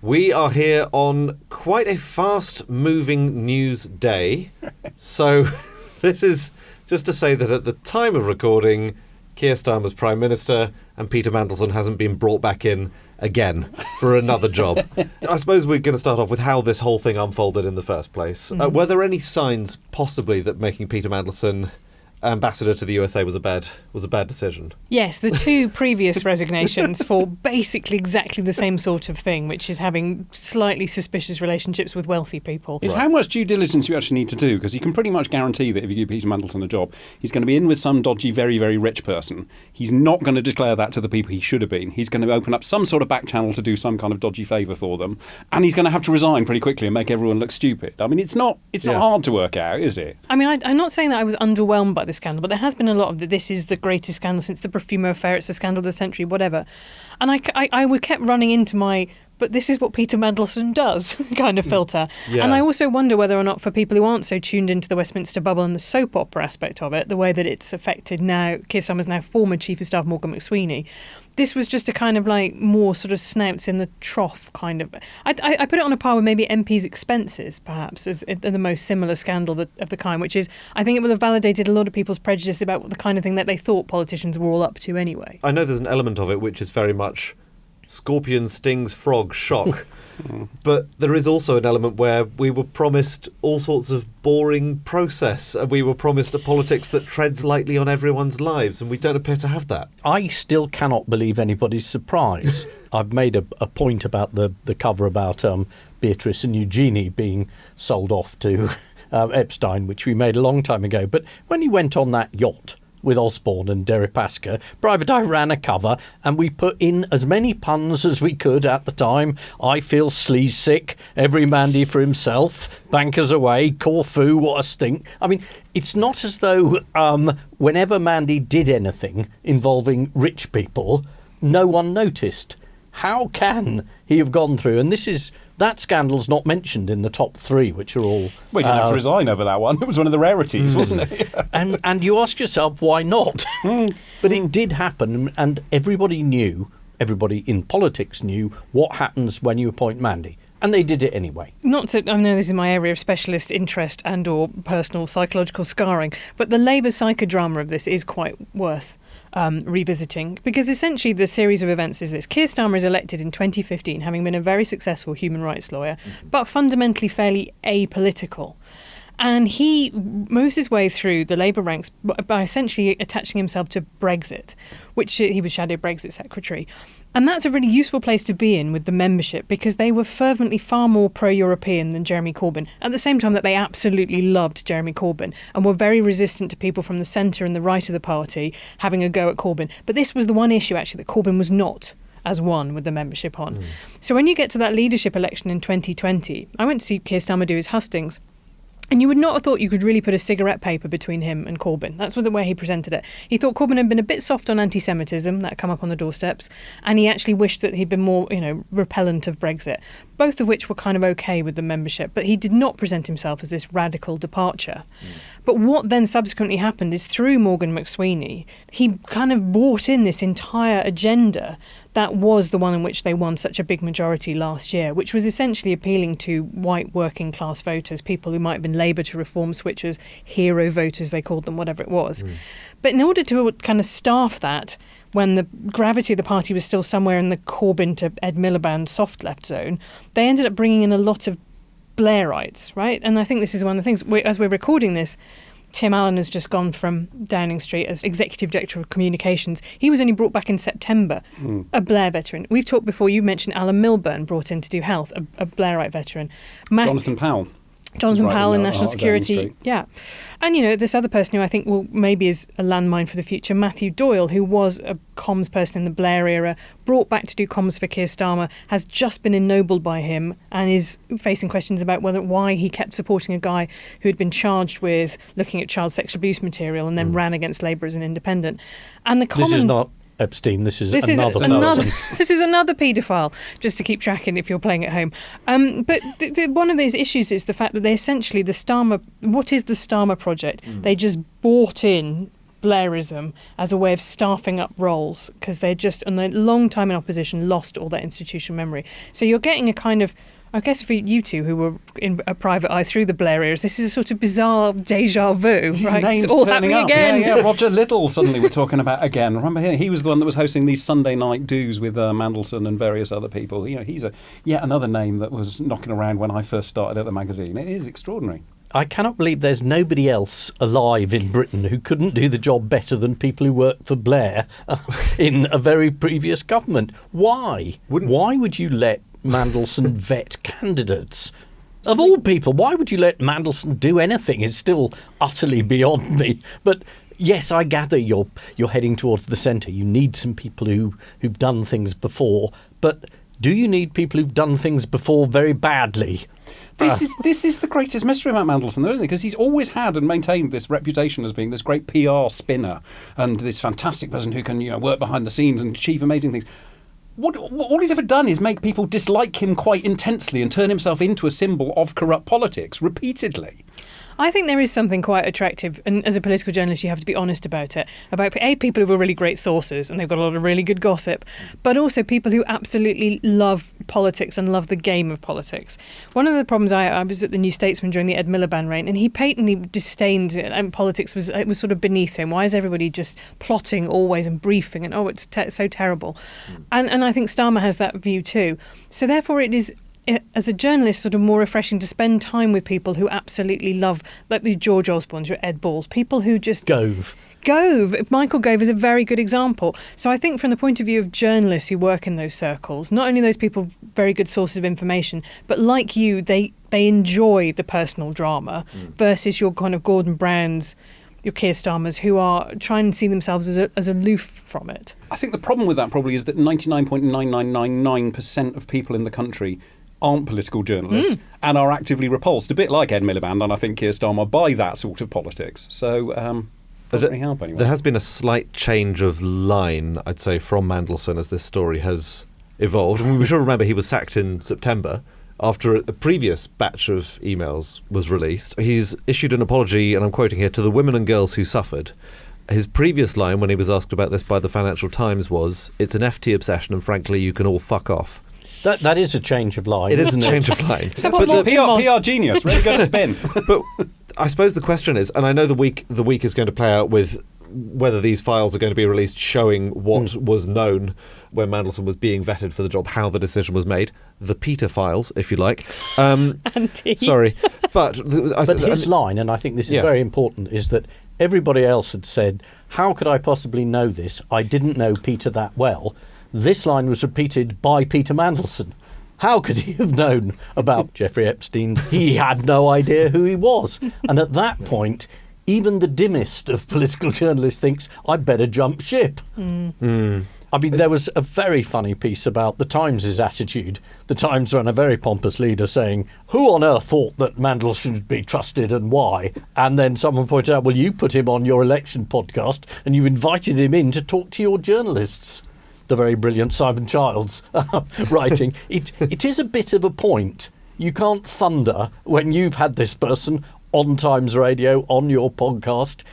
We are here on quite a fast-moving news day. So this is just to say that at the time of recording, Keir Starmer's Prime Minister and Peter Mandelson hasn't been brought back in again for another job. I suppose we're going to start off with how this whole thing unfolded in the first place. Were there any signs possibly that making Peter Mandelson ambassador to the USA was a bad decision? Yes, the two previous resignations for basically exactly the same sort of thing, which is having slightly suspicious relationships with wealthy people. It's how much due diligence you actually need to do, because you can pretty much guarantee that if you give Peter Mandelson a job, he's going to be in with some dodgy, very, very rich person. He's not going to declare that to the people he should have been. He's going to open up some sort of back channel to do some kind of dodgy favour for them, and he's going to have to resign pretty quickly and make everyone look stupid. I mean, it's not hard to work out, is it? I mean, I'm not saying that I was underwhelmed by the scandal, but there has been a lot of that. This is the greatest scandal since the Profumo affair. It's the scandal of the century, whatever. And I kept running into my, but this is what Peter Mandelson does kind of filter. Yeah. And I also wonder whether or not for people who aren't so tuned into the Westminster bubble and the soap opera aspect of it, the way that it's affected now, Keir Starmer's now former Chief of Staff Morgan McSweeney, this was just a kind of like more sort of snouts in the trough kind of. I put it on a par with maybe MP's expenses, perhaps, as the most similar scandal of the kind, which is, I think it will have validated a lot of people's prejudice about the kind of thing that they thought politicians were all up to anyway. I know there's an element of it which is very much scorpion stings frog shock. But there is also an element where we were promised all sorts of boring process, and we were promised a politics that treads lightly on everyone's lives, and we don't appear to have that. I still cannot believe anybody's surprise. I've made a point about the cover about Beatrice and Eugenie being sold off to Epstein, which we made a long time ago. But when he went on that yacht with Osborne and Deripaska, Private Eye ran a cover and we put in as many puns as we could at the time. I feel sleaze sick, every Mandy for himself, bankers away, Corfu, what a stink. I mean, it's not as though whenever Mandy did anything involving rich people, no one noticed. How can he have gone through? And that scandal's not mentioned in the top three, which are all... Well, he didn't have to resign over that one. It was one of the rarities, wasn't it? and you ask yourself, why not? But it did happen, and everybody in politics knew what happens when you appoint Mandy. And they did it anyway. I know this is my area of specialist interest and or personal psychological scarring, but the Labour psychodrama of this is quite worth revisiting, because essentially the series of events is this. Keir Starmer is elected in 2015, having been a very successful human rights lawyer, but fundamentally fairly apolitical. And he moves his way through the Labour ranks by essentially attaching himself to Brexit, which he was Shadow Brexit Secretary. And that's a really useful place to be in with the membership, because they were fervently far more pro-European than Jeremy Corbyn, at the same time that they absolutely loved Jeremy Corbyn and were very resistant to people from the centre and the right of the party having a go at Corbyn. But this was the one issue, actually, that Corbyn was not as one with the membership on. So when you get to that leadership election in 2020, I went to see Keir Starmer do his hustings. And you would not have thought you could really put a cigarette paper between him and Corbyn. That's the way he presented it. He thought Corbyn had been a bit soft on anti-Semitism, that come up on the doorsteps, and he actually wished that he'd been more, repellent of Brexit, both of which were kind of okay with the membership. But he did not present himself as this radical departure. But what then subsequently happened is, through Morgan McSweeney, he kind of brought in this entire agenda that was the one in which they won such a big majority last year, which was essentially appealing to white working class voters, people who might have been Labour to Reform switchers, hero voters, they called them, whatever it was. But in order to kind of staff that, when the gravity of the party was still somewhere in the Corbyn to Ed Miliband soft left zone, they ended up bringing in a lot of Blairites, right? And I think this is one of the things, as we're recording this, Tim Allen has just gone from Downing Street as Executive Director of Communications. He was only brought back in September, a Blair veteran. We've talked before, you mentioned Alan Milburn brought in to do health, a Blairite veteran. Jonathan Powell. Jonathan Powell in National Security. Yeah. And, this other person who I think maybe is a landmine for the future, Matthew Doyle, who was a comms person in the Blair era, brought back to do comms for Keir Starmer, has just been ennobled by him and is facing questions about why he kept supporting a guy who had been charged with looking at child sexual abuse material and then ran against Labour as an independent. And This is not Epstein, this is another This is another paedophile, just to keep tracking if you're playing at home. But one of these issues is the fact that they essentially, what is the Starmer project? They just bought in Blairism as a way of staffing up roles because they're just, and their long time in opposition, lost all that institutional memory. So you're getting a kind of, I guess for you two who were in a private eye through the Blair eras, this is a sort of bizarre deja vu, right? Names It's all turning happening up. again. Yeah, Roger Little suddenly we're talking about again. Remember he was the one that was hosting these Sunday night do's with Mandelson and various other people. He's yet another name that was knocking around when I first started at the magazine. It is extraordinary. I cannot believe there's nobody else alive in Britain who couldn't do the job better than people who worked for Blair in a very previous government. Why? Why would you let Mandelson vet candidates? Of all people, why would you let Mandelson do anything? It's still utterly beyond me. But yes, I gather you're heading towards the centre. You need some people who've done things before. But do you need people who've done things before very badly? This is the greatest mystery about Mandelson, though, isn't it? Because he's always had and maintained this reputation as being this great PR spinner and this fantastic person who can work behind the scenes and achieve amazing things. What all he's ever done is make people dislike him quite intensely and turn himself into a symbol of corrupt politics repeatedly. I think there is something quite attractive, and as a political journalist you have to be honest about it, about people who are really great sources and they've got a lot of really good gossip, but also people who absolutely love politics and love the game of politics. One of the problems, I was at the New Statesman during the Ed Miliband reign, and he patently disdained it, and politics was sort of beneath him. Why is everybody just plotting always and briefing and it's so terrible? And I think Starmer has that view too. So therefore it is, as a journalist, sort of more refreshing to spend time with people who absolutely love, like the George Osbornes, your Ed Balls, people who just... Gove. Michael Gove is a very good example. So I think from the point of view of journalists who work in those circles, not only those people very good sources of information, but like you, they enjoy the personal drama versus your kind of Gordon Browns, your Keir Starmers, who are trying to see themselves as aloof from it. I think the problem with that probably is that 99.9999% of people in the country aren't political journalists and are actively repulsed, a bit like Ed Miliband and I think Keir Starmer, by that sort of politics. So doesn't really help anyway. There has been a slight change of line, I'd say, from Mandelson as this story has evolved. And we should remember he was sacked in September after a previous batch of emails was released. He's issued an apology, and I'm quoting here, to the women and girls who suffered. His previous line, when he was asked about this by the Financial Times, was, "It's an FT obsession and frankly you can all fuck off." That is a change of line. It is a change of line. But PR genius, really good at spin. But I suppose the question is, and I know the week is going to play out with whether these files are going to be released showing what was known when Mandelson was being vetted for the job, how the decision was made, the Peter files, if you like. Sorry. But his line, and I think this is very important, is that everybody else had said, how could I possibly know this? I didn't know Peter that well. This line was repeated by Peter Mandelson. How could he have known about Jeffrey Epstein? He had no idea who he was. And at that point, even the dimmest of political journalists thinks, I'd better jump ship. I mean, there was a very funny piece about the Times' attitude. The Times ran a very pompous leader saying, who on earth thought that Mandelson should be trusted and why? And then someone pointed out, well, you put him on your election podcast and you invited him in to talk to your journalists. The very brilliant Simon Childs writing. It is a bit of a point. You can't thunder when you've had this person on Times Radio, on your podcast.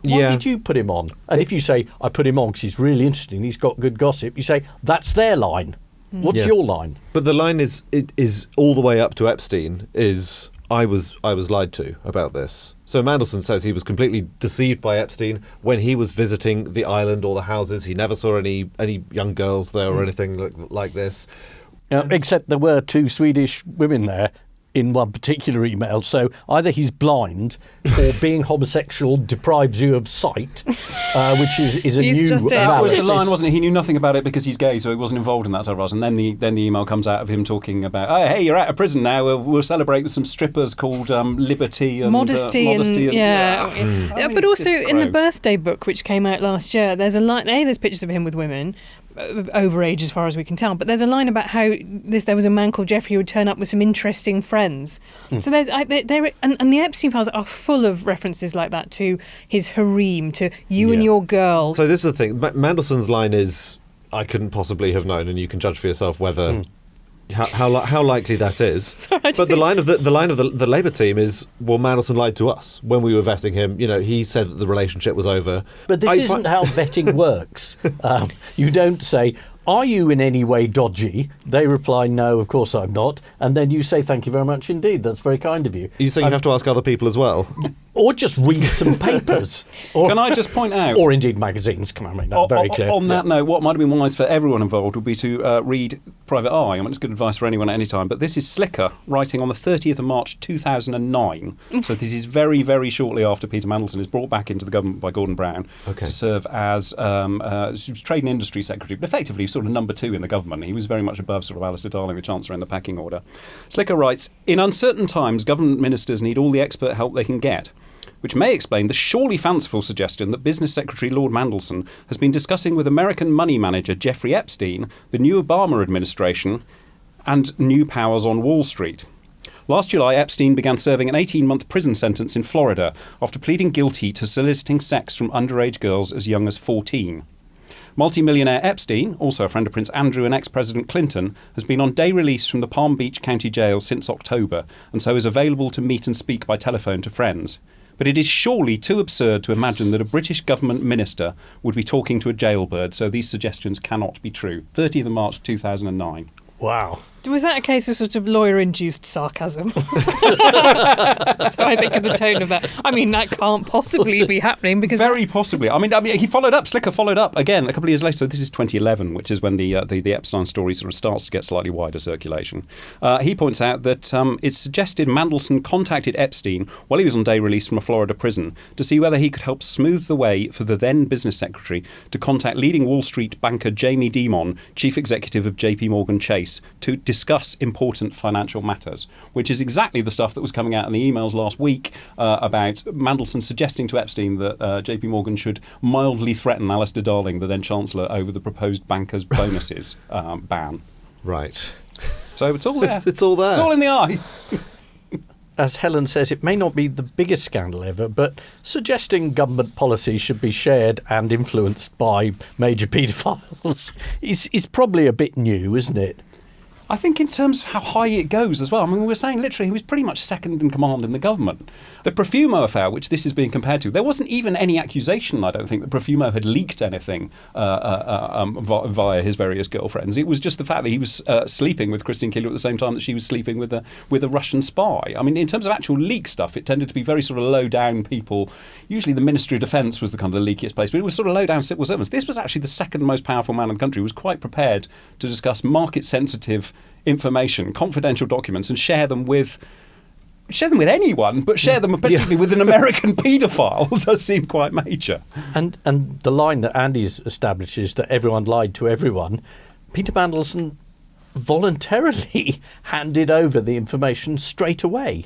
Why did you put him on? And if you say, I put him on because he's really interesting, he's got good gossip, you say, that's their line. What's your line? But the line is all the way up to Epstein is, I was lied to about this. So Mandelson says he was completely deceived by Epstein when he was visiting the island or the houses. He never saw any young girls there or anything like this. Except there were 2 Swedish women there in one particular email. So either he's blind or being homosexual deprives you of sight, which is a new analysis. That was the line, wasn't it? He knew nothing about it because he's gay, so he wasn't involved in that sort of thing. And then the email comes out of him talking about, oh, hey, you're out of prison now. We'll celebrate with some strippers called Liberty and Modesty. I mean, but also in the birthday book, which came out last year, there's a line. There's pictures of him with women. Over age as far as we can tell, but there's a line about how there was a man called Jeffrey who would turn up with some interesting friends. So there's and the Epstein files are full of references like that to his harem, to you and your girl. So this is the thing. Mandelson's line is, I couldn't possibly have known, and you can judge for yourself whether how likely that is. Sorry, I just but the think- line of the Labour team is, well, Mandelson lied to us when we were vetting him. He said that the relationship was over. But this isn't how vetting works. You don't say, "Are you in any way dodgy?" They reply, "No, of course I'm not." And then you say, "Thank you very much indeed. That's very kind of you." You say you have to ask other people as well. Or just read some papers. Or, Can I just point out... Or indeed magazines, can I make that very clear? On that note, what might have been wise for everyone involved would be to read Private Eye. I mean, it's good advice for anyone at any time. But this is Slicker writing on the 30th of March 2009. So this is very, very shortly after Peter Mandelson is brought back into the government by Gordon Brown to serve as Trade and Industry Secretary, but effectively sort of number 2 in the government. He was very much above sort of Alistair Darling, the Chancellor, in the pecking order. Slicker writes, "In uncertain times, government ministers need all the expert help they can get, which may explain the surely fanciful suggestion that Business Secretary Lord Mandelson has been discussing with American money manager Jeffrey Epstein, the new Obama administration, and new powers on Wall Street. Last July, Epstein began serving an 18-month prison sentence in Florida after pleading guilty to soliciting sex from underage girls as young as 14. Multi-millionaire Epstein, also a friend of Prince Andrew and ex-President Clinton, has been on day release from the Palm Beach County Jail since October, and so is available to meet and speak by telephone to friends. But it is surely too absurd to imagine that a British government minister would be talking to a jailbird, so these suggestions cannot be true." 30th of March 2009. Wow. Was that a case of sort of lawyer-induced sarcasm? That's how I think of the tone of that. I mean, that can't possibly be happening because... Very possibly. I mean, he followed up. Slicker followed up again a couple of years later. So this is 2011, which is when the Epstein story sort of starts to get slightly wider circulation. He points out that it's suggested Mandelson contacted Epstein while he was on day release from a Florida prison to see whether he could help smooth the way for the then business secretary to contact leading Wall Street banker Jamie Dimon, chief executive of JP Morgan Chase, to discuss important financial matters, which is exactly the stuff that was coming out in the emails last week about Mandelson suggesting to Epstein that JP Morgan should mildly threaten Alistair Darling, the then Chancellor, over the proposed bankers' bonuses ban. Right. So it's all there. It's all there. It's all in the eye. As Helen says, it may not be the biggest scandal ever, but suggesting government policy should be shared and influenced by major paedophiles is probably a bit new, isn't it? I think in terms of how high it goes as well. I mean, we were saying literally he was pretty much second in command in the government. The Profumo affair, which this is being compared to, there wasn't even any accusation, I don't think, that Profumo had leaked anything via his various girlfriends. It was just the fact that he was sleeping with Christine Keir at the same time that she was sleeping with a Russian spy. I mean, in terms of actual leak stuff, it tended to be very sort of low-down people. Usually the Ministry of Defence was the kind of the leakiest place, but it was sort of low-down civil servants. This was actually the second most powerful man in the country, who was quite prepared to discuss market-sensitive information, confidential documents, and share them with anyone, but share them particularly with an American paedophile does seem quite major. And the line that Andy establishes that everyone lied to everyone, Peter Mandelson voluntarily handed over the information straight away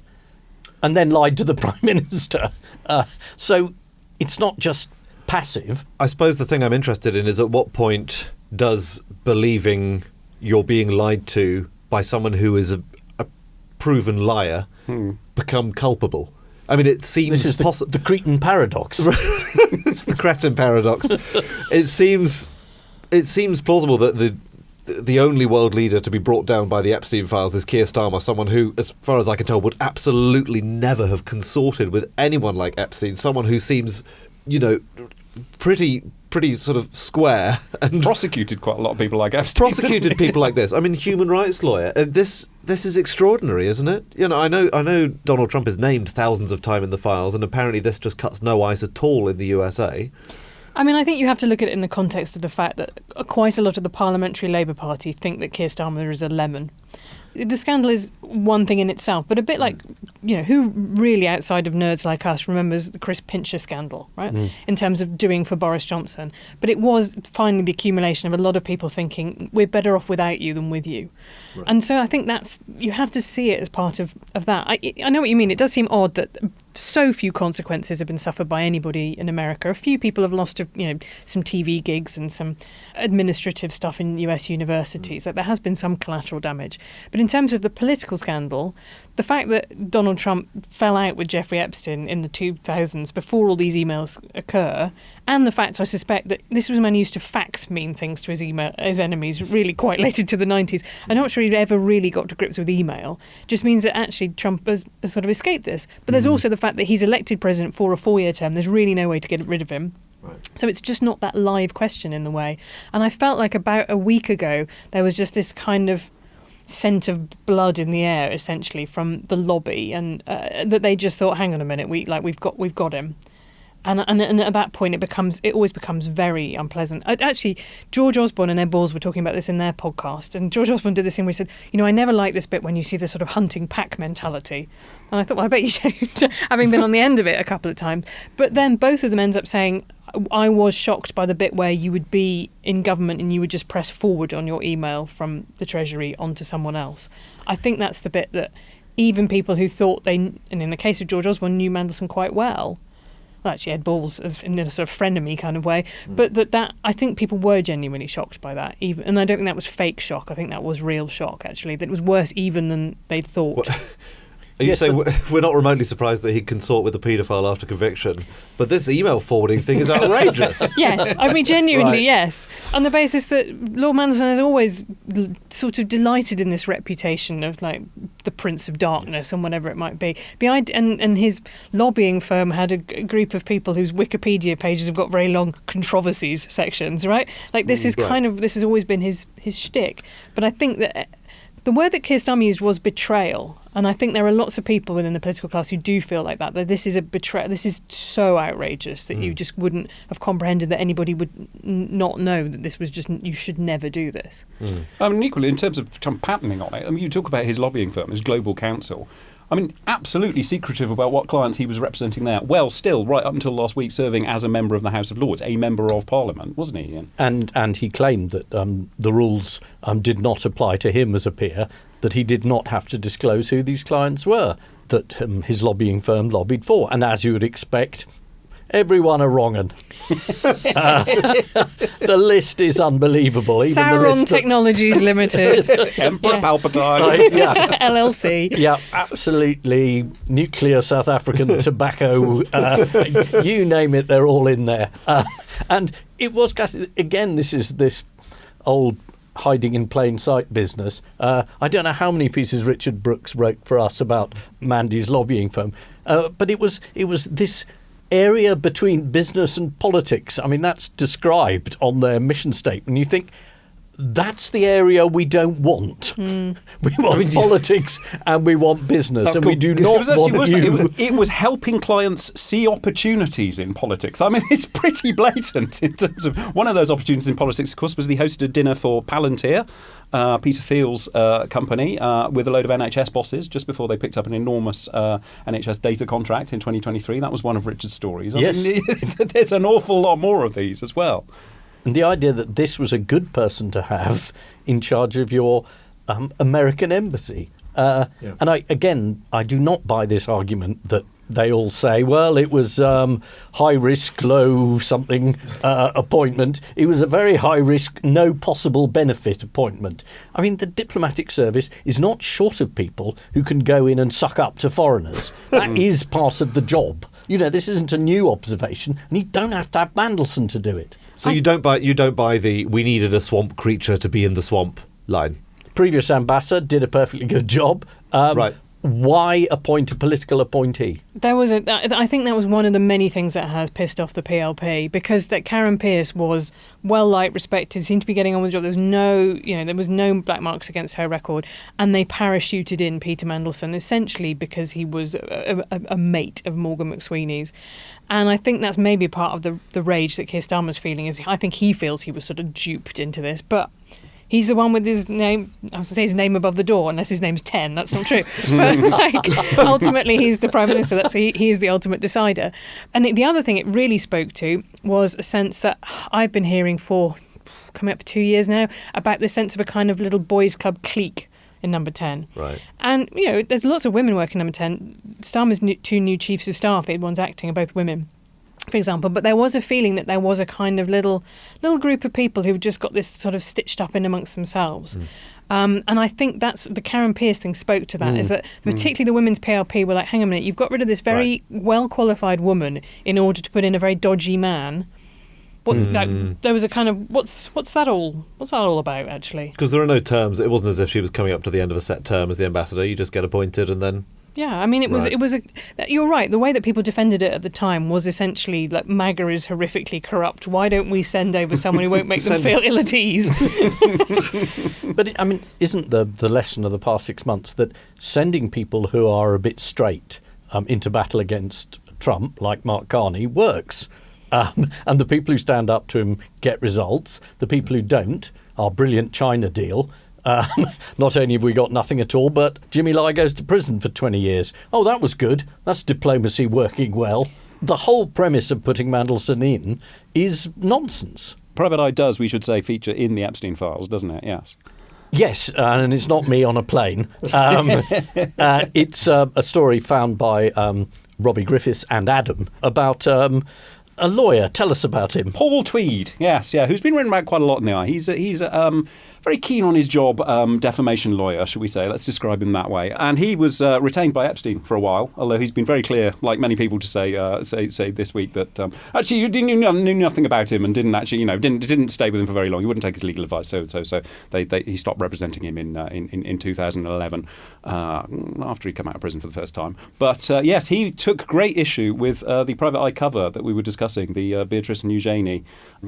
and then lied to the Prime Minister. So it's not just passive. I suppose the thing I'm interested in is at what point does believing you're being lied to by someone who is a proven liar become culpable? I mean, it seems this is the Cretan paradox. It's the Cretan paradox. It seems plausible that the only world leader to be brought down by the Epstein files is Keir Starmer, someone who, as far as I can tell, would absolutely never have consorted with anyone like Epstein, someone who seems, pretty sort of square and prosecuted quite a lot of people like Epstein. Prosecuted people like this. I mean, human rights lawyer. This is extraordinary, isn't it? I know Donald Trump is named thousands of times in the files, and apparently this just cuts no ice at all in the USA. I mean, I think you have to look at it in the context of the fact that quite a lot of the Parliamentary Labour Party think that Keir Starmer is a lemon. The scandal is one thing in itself, but a bit like, who really outside of nerds like us remembers the Chris Pincher scandal, right? In terms of doing for Boris Johnson. But it was finally the accumulation of a lot of people thinking we're better off without you than with you. Right. And so I think you have to see it as part of that. I know what you mean. It does seem odd that so few consequences have been suffered by anybody in America. A few people have lost, some TV gigs and some administrative stuff in US universities. Like, there has been some collateral damage. But in terms of the political scandal, the fact that Donald Trump fell out with Jeffrey Epstein in the 2000s before all these emails occur, and the fact, I suspect, that this was a man who used to fax mean things to his enemies really quite late into the 90s. I'm not sure he'd ever really got to grips with email. Just means that actually Trump has sort of escaped this. But there's also the fact that he's elected president for a 4-year term. There's really no way to get rid of him. Right. So it's just not that live question in the way. And I felt like about a week ago there was just this kind of scent of blood in the air, essentially, from the lobby, and that they just thought, hang on a minute, we've got him. And at that point, it always becomes very unpleasant. Actually, George Osborne and Ed Balls were talking about this in their podcast, and George Osborne did this thing where he said, I never like this bit when you see the sort of hunting pack mentality. And I thought, well, I bet you don't, having been on the end of it a couple of times. But then both of them ends up saying, I was shocked by the bit where you would be in government and you would just press forward on your email from the Treasury onto someone else. I think that's the bit that even people who thought and in the case of George Osborne, knew Mandelson quite well, actually Ed Balls in a sort of frenemy kind of way, but that I think people were genuinely shocked by that, and I don't think that was fake shock. I think that was real shock, actually, that it was worse even than they'd thought. You say we're not remotely surprised that he'd consort with a paedophile after conviction, but this email forwarding thing is outrageous. Yes, I mean, genuinely, right. Yes. On the basis that Lord Mandelson has always sort of delighted in this reputation of, like, the Prince of Darkness and whatever it might be. And his lobbying firm had a group of people whose Wikipedia pages have got very long controversies sections, right? Like, this is this has always been his shtick. But I think that the word that Keir Starmer used was betrayal. And I think there are lots of people within the political class who do feel like that this is a betrayal. This is so outrageous that you just wouldn't have comprehended that anybody would not know that this was just, you should never do this. I mean, equally, in terms of Trump patterning on it, I mean, you talk about his lobbying firm, his global counsel. I mean, absolutely secretive about what clients he was representing there. Well, still, right up until last week, serving as a member of the House of Lords, a member of Parliament, wasn't he, Ian? And he claimed that the rules did not apply to him as a peer, that he did not have to disclose who these clients were that his lobbying firm lobbied for. And as you would expect, everyone are wrongin'. The list is unbelievable. Even Sauron Technologies Limited. Emperor Palpatine. LLC. Yeah, absolutely. Nuclear South African tobacco. You name it, they're all in there. And it was, again, this old hiding in plain sight business. I don't know how many pieces Richard Brooks wrote for us about Mandy's lobbying firm, but it was this area between business and politics. I mean, that's described on their mission statement. You think, that's the area we don't want. We want politics and we want business, and we do not want you. It was helping clients see opportunities in politics. I mean, it's pretty blatant in terms of one of those opportunities in politics, of course, was he hosted a dinner for Palantir, Peter Thiel's company, with a load of NHS bosses just before they picked up an enormous NHS data contract in 2023. That was one of Richard's stories. Yes. I mean, there's an awful lot more of these as well. And the idea that this was a good person to have in charge of your American embassy. And I do not buy this argument that they all say, well, it was high risk, low something appointment. It was a very high risk, no possible benefit appointment. I mean, the diplomatic service is not short of people who can go in and suck up to foreigners. That is part of the job. This isn't a new observation, and you don't have to have Mandelson to do it. So you don't buy the "we needed a swamp creature to be in the swamp" line. Previous ambassador did a perfectly good job. Right. Why appoint a political appointee? I think that was one of the many things that has pissed off the PLP, because that Karen Pierce was well liked, respected, seemed to be getting on with the job. There was no black marks against her record, and they parachuted in Peter Mandelson essentially because he was a mate of Morgan McSweeney's. And I think that's maybe part of the rage that Keir Starmer's feeling. Is I think he feels he was sort of duped into this, but he's the one with his name, I was going to say his name above the door, unless his name's 10. That's not true. But ultimately, he's the Prime Minister. He is the ultimate decider. And the other thing it really spoke to was a sense that I've been hearing for coming up for 2 years now, about the sense of a kind of little boys' club clique in number 10. Right. And, there's lots of women working number 10. Starmer's two new chiefs of staff, the ones acting, are both women, for example. But there was a feeling that there was a kind of little group of people who just got this sort of stitched up in amongst themselves. And I think that's the Karen Pierce thing spoke to that, is that particularly the women's PRP were like, hang on a minute, you've got rid of this very well-qualified woman in order to put in a very dodgy man. There was a kind of what's that all about, actually? Because there are no terms. It wasn't as if she was coming up to the end of a set term as the ambassador. You just get appointed and then. Yeah, I mean, you're right. The way that people defended it at the time was essentially like, MAGA is horrifically corrupt. Why don't we send over someone who won't make them feel ill at ease? But I mean, isn't the lesson of the past 6 months that sending people who are a bit straight into battle against Trump, like Mark Carney, works? And the people who stand up to him get results. The people who don't, our brilliant China deal. Not only have we got nothing at all, but Jimmy Lai goes to prison for 20 years. Oh, that was good. That's diplomacy working well. The whole premise of putting Mandelson in is nonsense. Private Eye does, we should say, feature in the Epstein files, doesn't it? Yes. Yes, and it's not me on a plane. It's a story found by Robbie Griffiths and Adam about a lawyer. Tell us about him. Paul Tweed, yes, who's been written about quite a lot in the Eye. He's very keen on his job, defamation lawyer, should we say. Let's describe him that way. And he was retained by Epstein for a while, although he's been very clear, like many people, to say this week that actually you knew nothing about him and didn't actually, didn't stay with him for very long. He wouldn't take his legal advice, so he stopped representing him in 2011 after he'd come out of prison for the first time. But yes, he took great issue with the Private Eye cover that we were discussing, the Beatrice and Eugenie.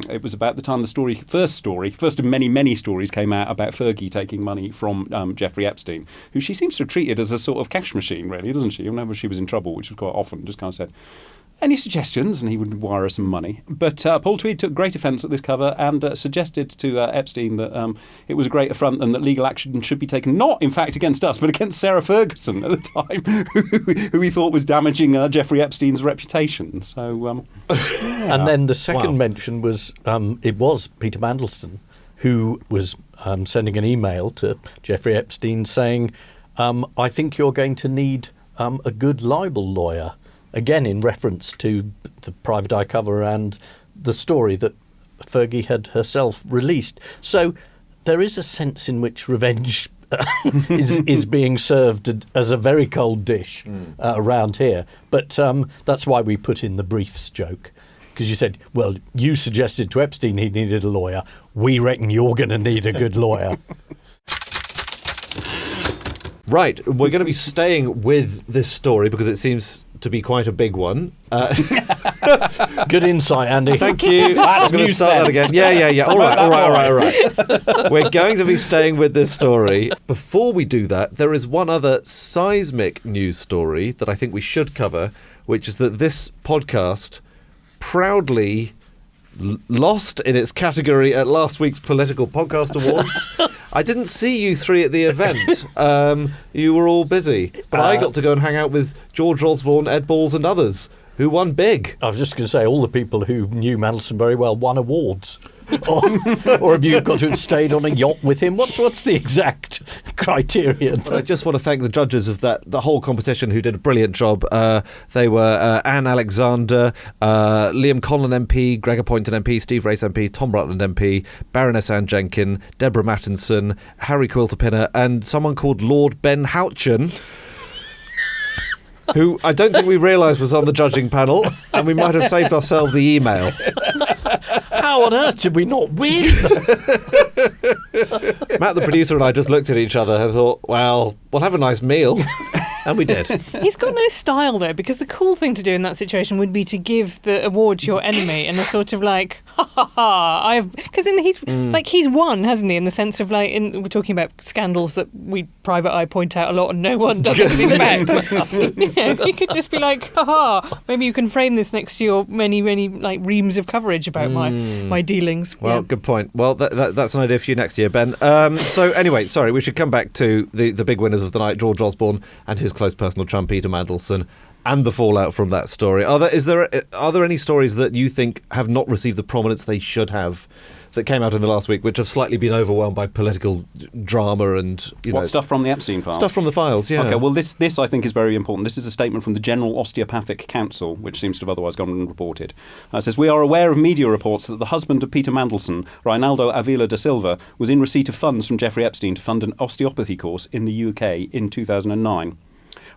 It was about the time the first of many stories came out about Fergie taking money from Jeffrey Epstein, who she seems to have treated as a sort of cash machine, really, doesn't she? Whenever she was in trouble, which was quite often, just kind of said, any suggestions? And he would wire her some money. But Paul Tweed took great offence at this cover and suggested to Epstein that it was a great affront and that legal action should be taken, not, in fact, against us, but against Sarah Ferguson at the time, who he thought was damaging Jeffrey Epstein's reputation. So, And then the second mention was, it was Peter Mandelson, who was sending an email to Jeffrey Epstein saying, I think you're going to need a good libel lawyer. Again, in reference to the Private Eye cover and the story that Fergie had herself released. So there is a sense in which revenge is being served as a very cold dish around here. But that's why we put in the briefs joke. Because you said, well, you suggested to Epstein he needed a lawyer. We reckon you're going to need a good lawyer. Right, we're going to be staying with this story because it seems to be quite a big one. Good insight, Andy. Thank you. That's I'm going to start that again. Yeah. All right. We're going to be staying with this story. Before we do that, there is one other seismic news story that I think we should cover, which is that this podcast proudly lost in its category at last week's Political Podcast Awards. I didn't see you three at the event. You were all busy. But I got to go and hang out with George Osborne, Ed Balls and others who won big. I was just going to say, all the people who knew Mandelson very well won awards. or have you got to have stayed on a yacht with him? What's the exact criterion? Well, I just want to thank the judges of the whole competition who did a brilliant job. They were Anne Alexander, Liam Conlon MP, Gregor Poynton MP, Steve Race MP, Tom Rutland MP, Baroness Anne Jenkin, Deborah Mattinson, Harry Quilter-Pinner, and someone called Lord Ben Houchin, who I don't think we realised was on the judging panel, and we might have saved ourselves the email. How on earth did we not win? Matt, the producer, and I just looked at each other and thought, well, we'll have a nice meal. And we did. He's got no style, though, because the cool thing to do in that situation would be to give the award to your enemy and a sort of like, ha ha ha, because he's won, hasn't he? In the sense of like, we're talking about scandals that we Private Eye point out a lot and no one does anything about. You could just be like, ha ha, maybe you can frame this next to your many like reams of coverage about my dealings. Well, good point. Well, that's an idea for you next year, Ben. So anyway, sorry, we should come back to the big winners of the night, George Osborne and his close personal chum, Peter Mandelson. and the fallout from that story. Are there any stories that you think have not received the prominence they should have that came out in the last week, which have slightly been overwhelmed by political drama and stuff from the Epstein files? Stuff from the files, yeah. Okay, well, this I think is very important. This is a statement from the General Osteopathic Council, which seems to have otherwise gone unreported. It says, "We are aware of media reports that the husband of Peter Mandelson, Reinaldo Avila da Silva, was in receipt of funds from Jeffrey Epstein to fund an osteopathy course in the UK in 2009.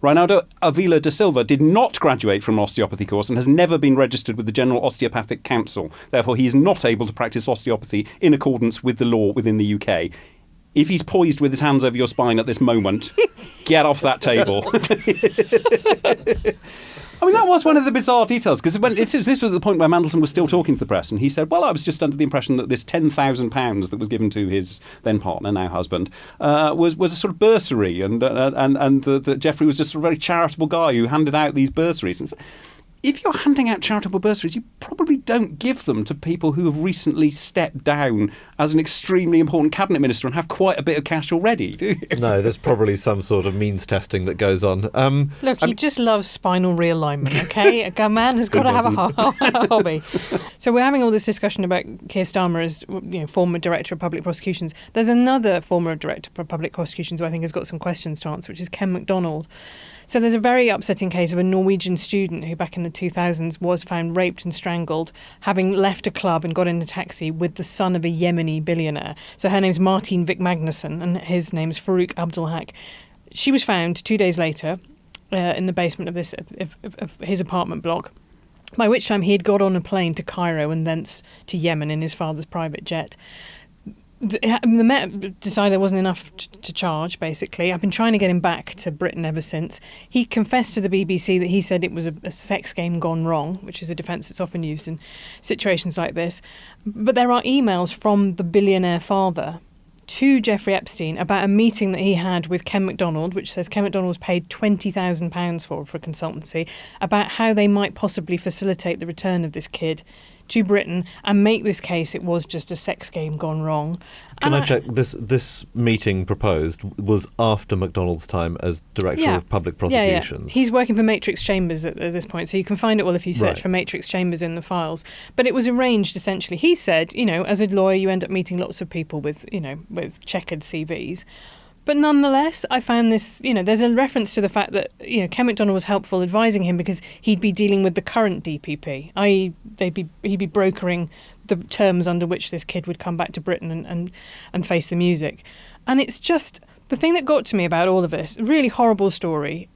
Reinaldo Avila da Silva did not graduate from an osteopathy course and has never been registered with the General Osteopathic Council. Therefore, he is not able to practice osteopathy in accordance with the law within the UK. If he's poised with his hands over your spine at this moment, get off that table." I mean, that was one of the bizarre details, because this was the point where Mandelson was still talking to the press, and he said, "Well, I was just under the impression that this £10,000 that was given to his then partner, now husband, was a sort of bursary, and that Jeffrey was just a very charitable guy who handed out these bursaries." And if you're handing out charitable bursaries, you probably don't give them to people who have recently stepped down as an extremely important cabinet minister and have quite a bit of cash already, do you? No, there's probably some sort of means testing that goes on. Look, he just loves spinal realignment, okay? A man has got to have a hobby. So we're having all this discussion about Keir Starmer as former Director of Public Prosecutions. There's another former Director of Public Prosecutions who I think has got some questions to answer, which is Ken MacDonald. So there's a very upsetting case of a Norwegian student who back in the 2000s was found raped and strangled, having left a club and got in a taxi with the son of a Yemeni billionaire. So her name's Martine Vik Magnussen and his name's Farouk Abdulhak. She was found 2 days later in the basement of his apartment block, by which time he had got on a plane to Cairo and thence to Yemen in his father's private jet. The Met decided there wasn't enough to charge, basically. I've been trying to get him back to Britain ever since. He confessed to the BBC that he said it was a sex game gone wrong, which is a defence that's often used in situations like this. But there are emails from the billionaire father to Jeffrey Epstein about a meeting that he had with Ken MacDonald, which says Ken MacDonald was paid £20,000 for consultancy, about how they might possibly facilitate the return of this kid to Britain and make this case it was just a sex game gone wrong. Can I check, this meeting proposed was after MacDonald's time as Director of Public Prosecutions? Yeah. He's working for Matrix Chambers at this point, so you can find it all if you search for Matrix Chambers in the files. But it was arranged, essentially. He said, as a lawyer, you end up meeting lots of people with checkered CVs. But nonetheless, I found this, there's a reference to the fact that, Ken MacDonald was helpful advising him because he'd be dealing with the current DPP, i.e. he'd be brokering the terms under which this kid would come back to Britain and face the music. And it's just, the thing that got to me about all of this, a really horrible story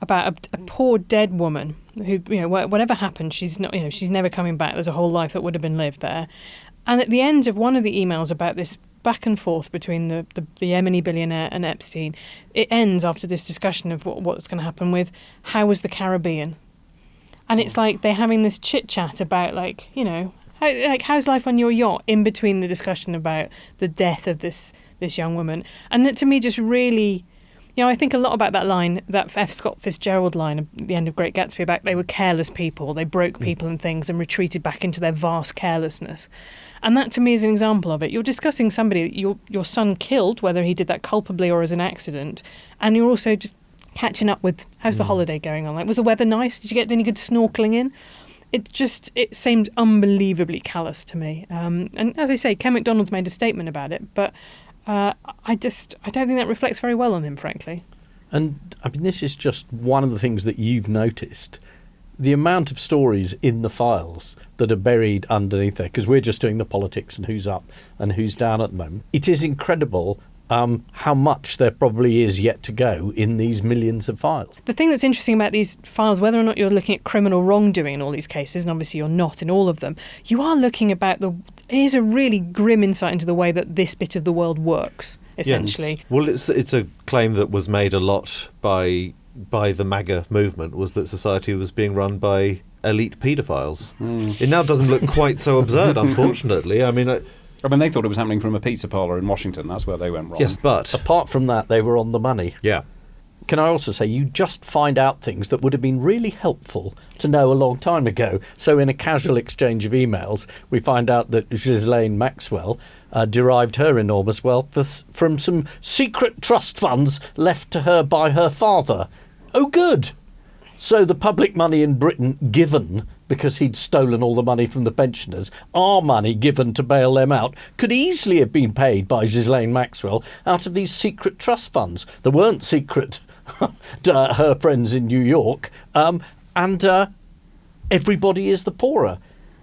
about a poor dead woman who, whatever happened, she's never coming back. There's a whole life that would have been lived there. And at the end of one of the emails about this back and forth between the Yemeni billionaire and Epstein, it ends after this discussion of what's going to happen with how was the Caribbean, and it's like they're having this chit chat about how's life on your yacht in between the discussion about the death of this young woman. And that to me just really, I think a lot about that line, that F. Scott Fitzgerald line at the end of Great Gatsby about they were careless people, they broke people and things and retreated back into their vast carelessness. And that to me is an example of it. You're discussing somebody your son killed, whether he did that culpably or as an accident, and you're also just catching up with how's the holiday going on? Like, was the weather nice? Did you get any good snorkeling in? It seemed unbelievably callous to me. And as I say, Ken MacDonald's made a statement about it, but I don't think that reflects very well on him, frankly. And I mean, this is just one of the things that you've noticed. The amount of stories in the files that are buried underneath there, because we're just doing the politics and who's up and who's down at the moment. It is incredible how much there probably is yet to go in these millions of files. The thing that's interesting about these files, whether or not you're looking at criminal wrongdoing in all these cases, and obviously you're not in all of them, you are looking about here's a really grim insight into the way that this bit of the world works, essentially. Yes. Well, it's a claim that was made a lot by the MAGA movement, was that society was being run by elite paedophiles. It now doesn't look quite so absurd, unfortunately. I mean, they thought it was happening from a pizza parlour in Washington. That's where they went wrong. Yes, but apart from that, they were on the money. Yeah. Can I also say, you just find out things that would have been really helpful to know a long time ago. So in a casual exchange of emails, we find out that Ghislaine Maxwell derived her enormous wealth from some secret trust funds left to her by her father. Oh, good. So the public money in Britain given because he'd stolen all the money from the pensioners, our money given to bail them out, could easily have been paid by Ghislaine Maxwell out of these secret trust funds. They weren't secret to her friends in New York, and everybody is the poorer.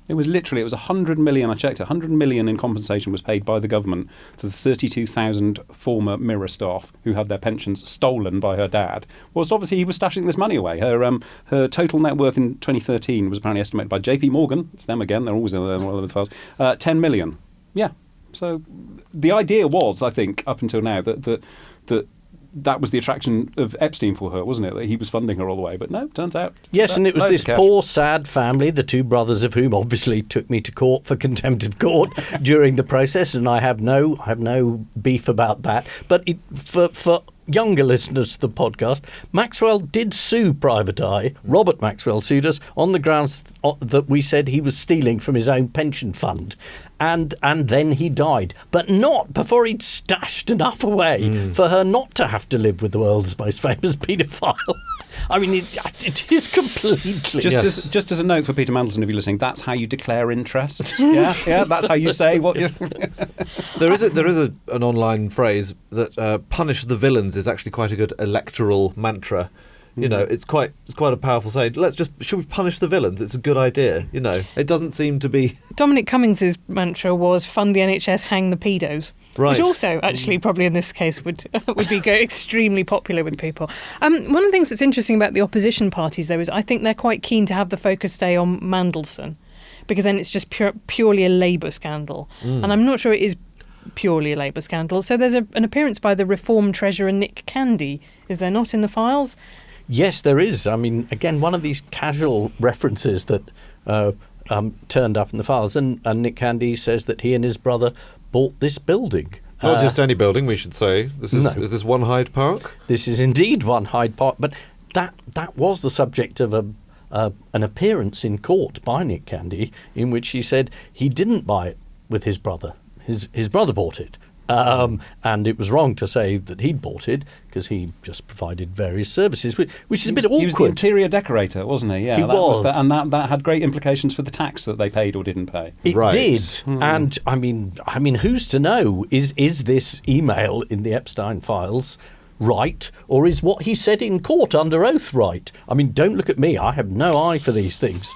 It was 100 million, I checked, 100 million in compensation was paid by the government to the 32,000 former Mirror staff who had their pensions stolen by her dad. Whilst obviously he was stashing this money away. Her total net worth in 2013 was apparently estimated by JP Morgan, it's them again, they're always in one of the files, 10 million. Yeah. So the idea was, I think, up until now, that was the attraction of Epstein for her, wasn't it? That he was funding her all the way. But no, turns out... Yes, and it was this poor, sad family, the two brothers of whom obviously took me to court for contempt of court during the process, and I have no beef about that. But for younger listeners to the podcast, Maxwell did sue Private Eye. Robert Maxwell sued us on the grounds that we said he was stealing from his own pension fund. And then he died, but not before he'd stashed enough away for her not to have to live with the world's most famous paedophile. I mean, it is completely... Just as a note for Peter Mandelson, if you're listening, that's how you declare interests. Yeah, that's how you say what you... There is an online phrase that punish the villains is actually quite a good electoral mantra. You know, it's quite a powerful saying. Should we punish the villains? It's a good idea. You know, it doesn't seem to be. Dominic Cummings's mantra was "Fund the NHS, hang the pedos," right. Which also, actually, probably in this case would be extremely popular with people. One of the things that's interesting about the opposition parties, though, is I think they're quite keen to have the focus stay on Mandelson, because then it's just purely a Labour scandal, and I'm not sure it is purely a Labour scandal. So there's an appearance by the Reform Treasurer Nick Candy. Is there not in the files? Yes, there is. I mean, again, one of these casual references that turned up in the files. And Nick Candy says that he and his brother bought this building. Not just any building, we should say. Is this One Hyde Park? This is indeed One Hyde Park. But that was the subject of an appearance in court by Nick Candy, in which he said he didn't buy it with his brother. His brother bought it. And it was wrong to say that he'd bought it because he just provided various services, which is a bit awkward. He was the interior decorator, wasn't he? Yeah, he was. And that had great implications for the tax that they paid or didn't pay. It did. And I mean, who's to know? Is this email in the Epstein files right, or is what he said in court under oath right? I mean, don't look at me. I have no eye for these things.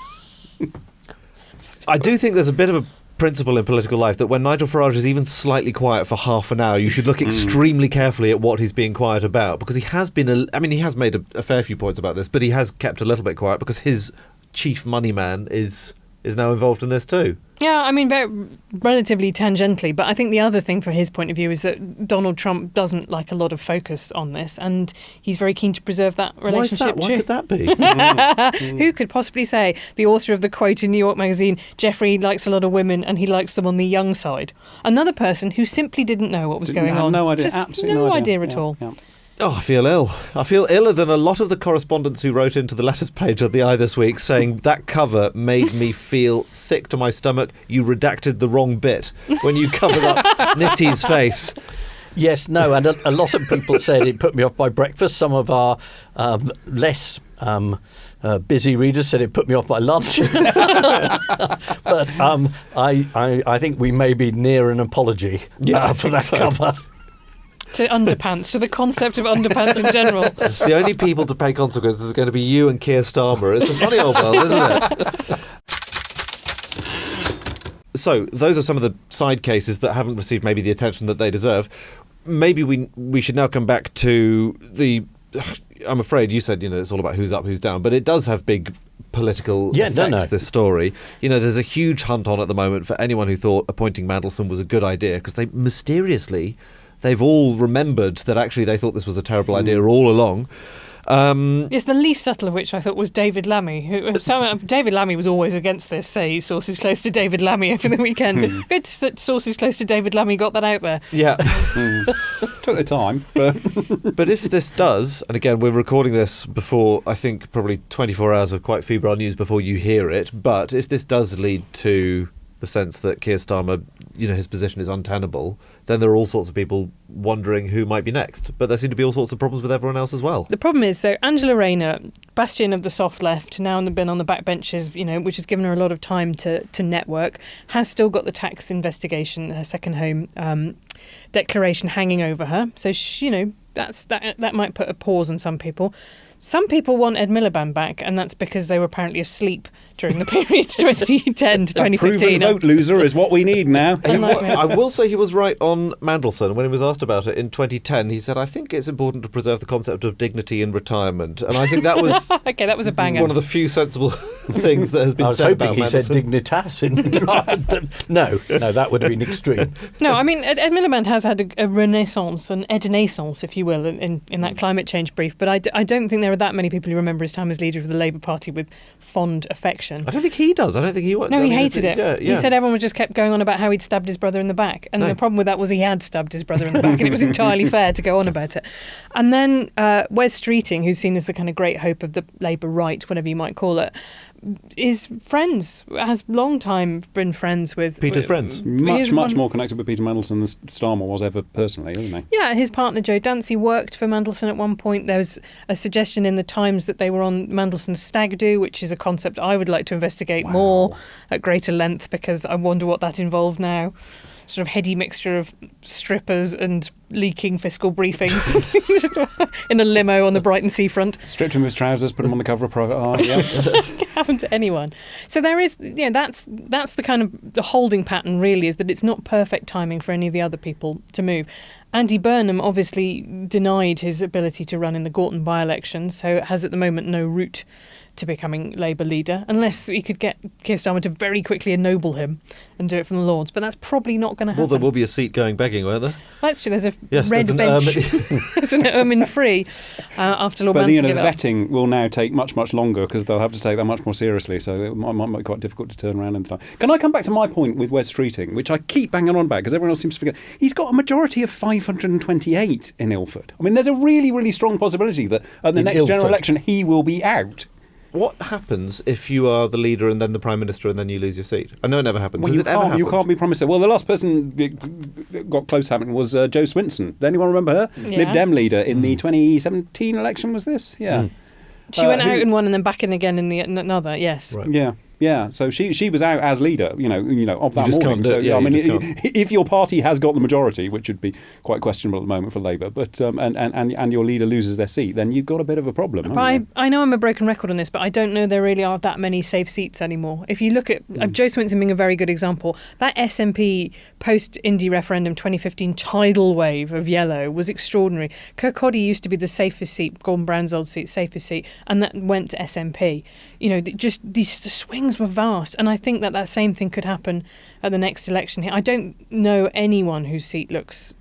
I do think there's a bit of a principle in political life that when Nigel Farage is even slightly quiet for half an hour, you should look extremely carefully at what he's being quiet about, because he has made a fair few points about this, but he has kept a little bit quiet because his chief money man is now involved in this too. Yeah, I mean, very relatively tangentially, but I think the other thing from his point of view is that Donald Trump doesn't like a lot of focus on this, and he's very keen to preserve that relationship. Why could that be? Who could possibly say? The author of the quote in New York Magazine, Jeffrey likes a lot of women and he likes them on the young side. Another person who simply didn't know what was going on. No idea, Just absolutely no idea at all. Yeah. Oh, I feel ill. I feel iller than a lot of the correspondents who wrote into the letters page of the Eye this week saying that cover made me feel sick to my stomach. You redacted the wrong bit when you covered up Nitty's face. Yes, no, and a lot of people said it put me off my breakfast. Some of our less busy readers said it put me off my lunch. But I think we may be near an apology for that cover. To underpants, to the concept of underpants in general. The only people to pay consequences are going to be you and Keir Starmer. It's a funny old world, isn't it? So, those are some of the side cases that haven't received maybe the attention that they deserve. Maybe we should now come back to the... I'm afraid you said, it's all about who's up, who's down, but it does have big political effects, this story. There's a huge hunt on at the moment for anyone who thought appointing Mandelson was a good idea, because they mysteriously... They've all remembered that actually they thought this was a terrible idea all along. Yes, the least subtle of which I thought was David Lammy. David Lammy was always against this, say, sources close to David Lammy over the weekend. Good that sources close to David Lammy got that out there. Yeah. Took the time. But if this does, and again, we're recording this before, I think, probably 24 hours of quite febrile news before you hear it, but if this does lead to the sense that Keir Starmer, his position is untenable, then there are all sorts of people wondering who might be next. But there seem to be all sorts of problems with everyone else as well. The problem is, so Angela Rayner bastion of the soft left, now been on the backbenches, which has given her a lot of time to network, has still got the tax investigation, her second home declaration hanging over her. So, that might put a pause on some people. Some people want Ed Miliband back, and that's because they were apparently asleep during the period 2010 to 2015. Proven vote loser is what we need now. I will say he was right on Mandelson. When he was asked about it in 2010, he said, I think it's important to preserve the concept of dignity in retirement. And I think that was okay, that was a banger. One of the few sensible things that has been said about Mandelson. I was hoping he said dignitas in retirement, but no, that would have been extreme. No, I mean, Ed Miliband has had a renaissance, an Ednaissance, if you will, in that climate change brief. But I don't think there are that many people who remember his time as leader of the Labour Party with fond affection. I don't think he does. I don't think he was. No, he hated it. Yeah. He said everyone just kept going on about how he'd stabbed his brother in the back. And the problem with that was he had stabbed his brother in the back, and it was entirely fair to go on about it. And then Wes Streeting, who's seen as the kind of great hope of the Labour right, whatever you might call it, has long time been friends with Peter's friends. Much more connected with Peter Mandelson than Starmer was ever personally, isn't he? Yeah, his partner Joe Dancy worked for Mandelson at one point. There was a suggestion in the Times that they were on Mandelson's stag do, which is a concept I would like to investigate more at greater length, because I wonder what that involved now. Sort of heady mixture of strippers and leaking fiscal briefings in a limo on the Brighton seafront. Stripped him of his trousers, put him on the cover of Private Eye. Yeah, can happen to anyone. So there is, that's the kind of the holding pattern. Really, is that it's not perfect timing for any of the other people to move. Andy Burnham obviously denied his ability to run in the Gorton by-election, so has at the moment no route to becoming Labour leader, unless he could get Keir Starmer to very quickly ennoble him and do it from the Lords. But that's probably not going to happen. Well, there will be a seat going begging, won't there? That's true. There's a red bench. There's an ermine free after Lord Manson But gave the up. vetting will now take much longer, because they'll have to take that much more seriously. So it might be quite difficult to turn around in time. Can I come back to my point with Wes Streeting, which I keep banging on about because everyone else seems to forget? He's got a majority of 528 in Ilford. I mean, there's a really, really strong possibility that at the next general election he will be out. What happens if you are the leader and then the Prime Minister and then you lose your seat? I know it never happens. Well, you can't be promised it. Well, the last person that got close to happening was Jo Swinson. Does anyone remember her? Yeah. Lib Dem leader in the 2017 election, was this? Yeah. She went out in one and then back in again in another, yes. Right. Yeah. So she was out as leader, of that morning. So if your party has got the majority, which would be quite questionable at the moment for Labour, but and your leader loses their seat, then you've got a bit of a problem. But I know I'm a broken record on this, but I don't know there really are that many safe seats anymore. If you look at Jo Swinson being a very good example, that SNP post-Indy referendum 2015 tidal wave of yellow was extraordinary. Kirkcaldy used to be the safest seat, Gordon Brown's old seat, safest seat, and that went to SNP. Just the swings were vast, and I think that same thing could happen at the next election here. I don't know anyone whose seat looks,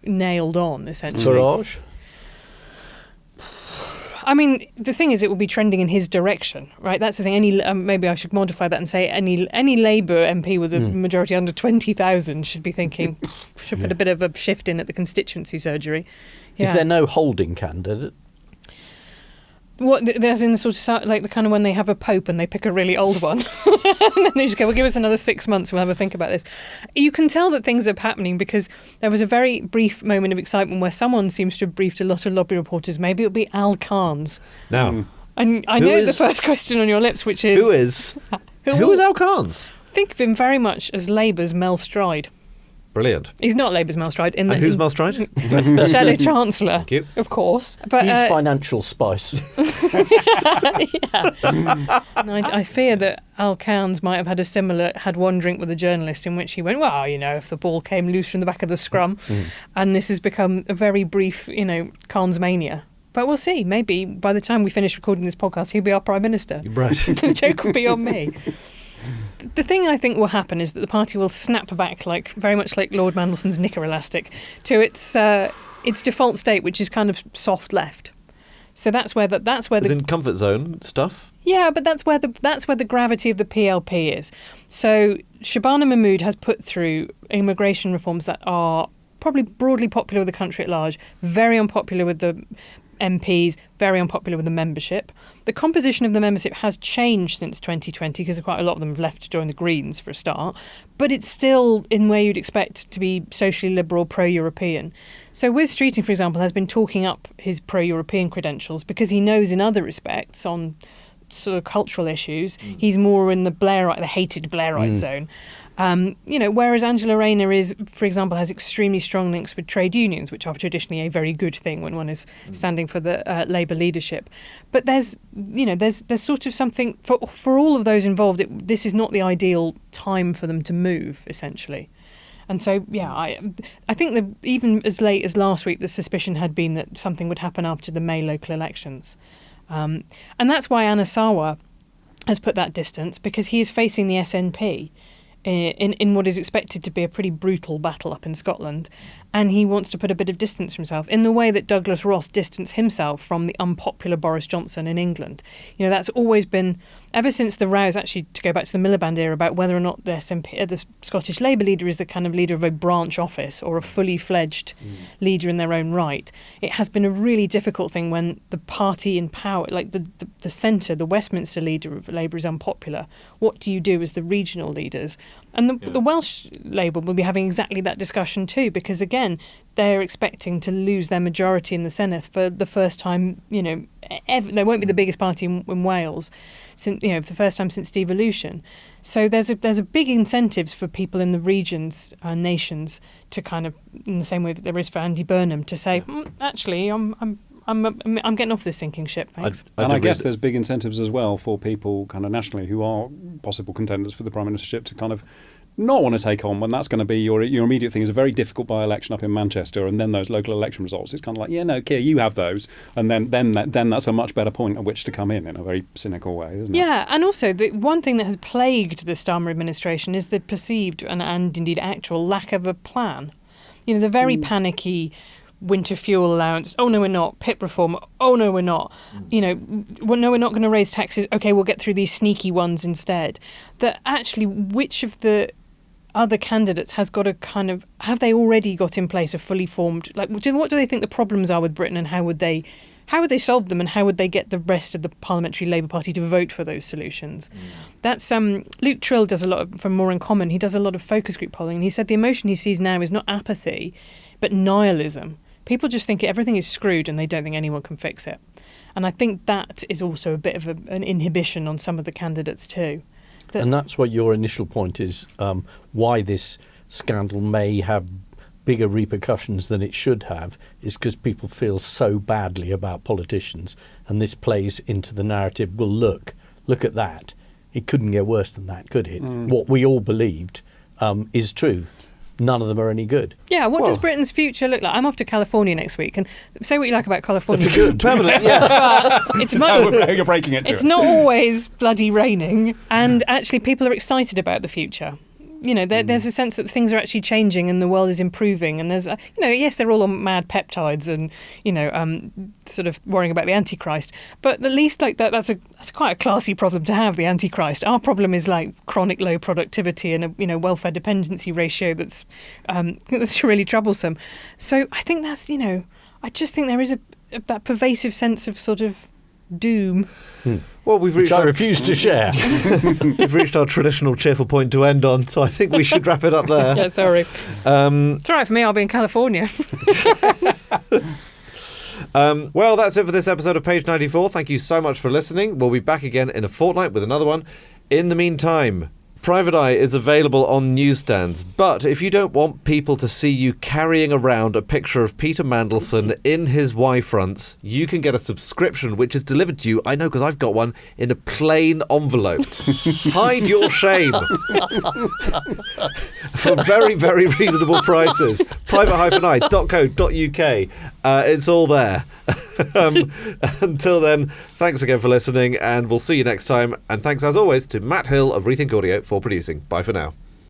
nailed on, essentially. Farage? I mean, the thing is, it will be trending in his direction, right? That's the thing. Maybe I should modify that and say any Labour MP with a majority under 20,000 should be thinking, should put a bit of a shift in at the constituency surgery. Yeah. Is there no holding candidate? What, there's in the sort of like the kind of when they have a pope and they pick a really old one, and then they just go, "Well, give us another 6 months. We'll have a think about this." You can tell that things are happening because there was a very brief moment of excitement where someone seems to have briefed a lot of lobby reporters. Maybe it'll be Al Carnes. Now, and I know the first question on your lips, which is who is Al Carnes? Think of him very much as Labour's Mel Stride. Brilliant. He's not Labour's Mel Stride. And who's Mel Stride? Shadow Chancellor, Thank you. of course. But he's financial spice. Yeah. And I fear that Al Carnes might have had one drink with a journalist in which he went, well, if the ball came loose from the back of the scrum, and this has become a very brief, Carnes mania. But we'll see. Maybe by the time we finish recording this podcast, he'll be our Prime Minister. Right. The joke will be on me. The thing I think will happen is that the party will snap back, very much like Lord Mandelson's knicker elastic, to its default state, which is kind of soft left. So that's where As in comfort zone stuff. Yeah, but that's where the gravity of the PLP is. So Shabana Mahmood has put through immigration reforms that are probably broadly popular with the country at large, very unpopular with the MPs, very unpopular with the membership. The composition of the membership has changed since 2020 because quite a lot of them have left to join the Greens for a start, but it's still in where you'd expect to be socially liberal, pro-European. So Wes Streeting, for example, has been talking up his pro-European credentials because he knows in other respects on sort of cultural issues, he's more in the Blairite, the hated Blairite zone. Whereas Angela Rayner is, for example, has extremely strong links with trade unions, which are traditionally a very good thing when one is standing for the Labour leadership. But there's sort of something for all of those involved. This is not the ideal time for them to move, essentially. And so, I think that even as late as last week, the suspicion had been that something would happen after the May local elections. And that's why Anasawa has put that distance, because he is facing the SNP in what is expected to be a pretty brutal battle up in Scotland, and he wants to put a bit of distance from himself in the way that Douglas Ross distanced himself from the unpopular Boris Johnson in England. That's always been, ever since the rows, actually, to go back to the Miliband era, about whether or not the SNP, the Scottish Labour leader, is the kind of leader of a branch office or a fully fledged leader in their own right. It has been a really difficult thing when the party in power, like the centre, the Westminster leader of Labour, is unpopular. What do you do as the regional leaders? And the Welsh Labour will be having exactly that discussion too, because again, they're expecting to lose their majority in the Senedd for the first time, ever. They won't be the biggest party in Wales, since for the first time since devolution. So there's a big incentives for people in the regions and nations to kind of, in the same way that there is for Andy Burnham, to say, actually, I'm getting off this sinking ship, thanks. I guess there's big incentives as well for people kind of nationally who are possible contenders for the Prime Ministership to kind of not want to take on when that's going to be your immediate thing. Is a very difficult by-election up in Manchester, and then those local election results. It's kind of like, Keir, you have those, and then that's a much better point at which to come in a very cynical way, isn't it? Yeah, and also the one thing that has plagued the Starmer administration is the perceived and indeed actual lack of a plan. The very panicky winter fuel allowance. Oh no, we're not. PIP reform. Oh no, we're not. No, we're not going to raise taxes. Okay, we'll get through these sneaky ones instead. That actually, which of the other candidates has got a kind of, have they already got in place a fully formed, like, what do they think the problems are with Britain, and how would they solve them, and how would they get the rest of the Parliamentary Labour Party to vote for those solutions? That's Luke Trill does a lot from More in Common. He does a lot of focus group polling, and he said the emotion he sees now is not apathy, but nihilism. People just think everything is screwed and they don't think anyone can fix it. And I think that is also a bit of an inhibition on some of the candidates too. And that's what your initial point is, why this scandal may have bigger repercussions than it should have, is because people feel so badly about politicians, and this plays into the narrative, well, look at that. It couldn't get worse than that, could it? What we all believed is true. None of them are any good. Yeah, what does Britain's future look like? I'm off to California next week, and say what you like about California. Good. Permanent, yeah. It's you're breaking it to It's us. not always bloody raining, and actually people are excited about the future. There's a sense that things are actually changing and the world is improving, and there's, yes, they're all on mad peptides and, sort of worrying about the Antichrist, but at least like that's quite a classy problem to have, the Antichrist. Our problem is like chronic low productivity and a welfare dependency ratio that's really troublesome. So I think that's, I just think there is that pervasive sense of sort of doom. Well, which I refuse to share. We've reached our traditional cheerful point to end on, so I think we should wrap it up there. Yeah, sorry. It's all right for me, I'll be in California. Well, that's it for this episode of Page 94. Thank you so much for listening. We'll be back again in a fortnight with another one. In the meantime, Private Eye is available on newsstands, but if you don't want people to see you carrying around a picture of Peter Mandelson in his Y-fronts, you can get a subscription which is delivered to you, I know because I've got one, in a plain envelope. Hide your shame. For very, very reasonable prices. private-eye.co.uk. It's all there. Until then, thanks again for listening, and we'll see you next time. And thanks as always to Matt Hill of Rethink Audio for producing. Bye for now.